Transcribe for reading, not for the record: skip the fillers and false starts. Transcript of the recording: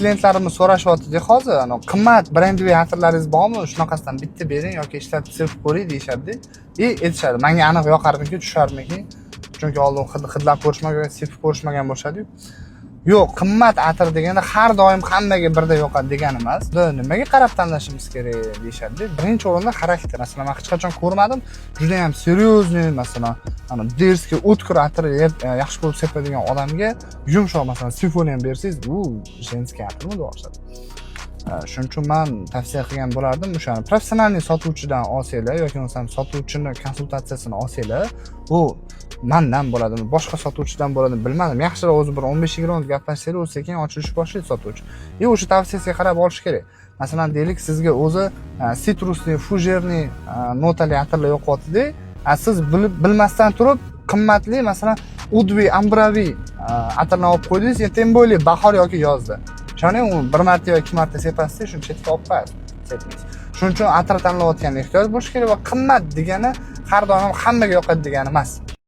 Klientlarimiz so'rashyapti hozir, qimmat brendli atirlaringiz bormi? Shunaqasidan bitta bering yoki ishlatib sevib ko'ring deyishadi. Aytishadi. Menga aniq yoqarmiki, tusharmiki? Chunki oldin hidlab ko'rishmagan, sevib ko'rishmagan bo'lishadi-yu. Yo'q, qimmat atir deganda har doim hammaga birda yoqadi degani emas. Nimaga qarab tanlashimiz kerak deyshadi. Birinchi o'rinda xarakter. Masalan, men hech qachon ko'rmadim, juda ham seriozniy, masalan, derski o'tkir atir yaxshi ko'rib sepadigan odamga yumshoq, masalan, simfoniya bersangiz, u jenskiy atirmi deyshadi. Shuning uchun men tavsiya qilgan bo'lardim, o'shani professional sotuvchidan olsanglar yoki bo'lmasam sotuvchini konsultatsiyasini olsanglar, bu mendan bo'ladimi, boshqa sotuvchidan bo'ladimi bilmadim. Yaxshiroq o'zi bir 15-20 gaplashsangiz, o'zi sekin ochilish boshlaydi sotuvchi. O'sha tavsiyasiga qarab olish kerak. Masalan, deylik, sizga o'zi sitrusli, fujerli notali atirlar yoqyapti-da, siz bilmasdan turib qimmatli, masalan, udviy, ambraviy atirni olib qo'ydingiz, tem bo'yli bahor yoki yozda. O'shani u bir marta yoki ikki marta sepasiz, shuni chetga olib qo'yasiz. Sepmaysiz. Shuning uchun atir tanlayotganda ehtiyot bo'lish kerak va qimmat degani har doim hammaga yoqadi degani emas.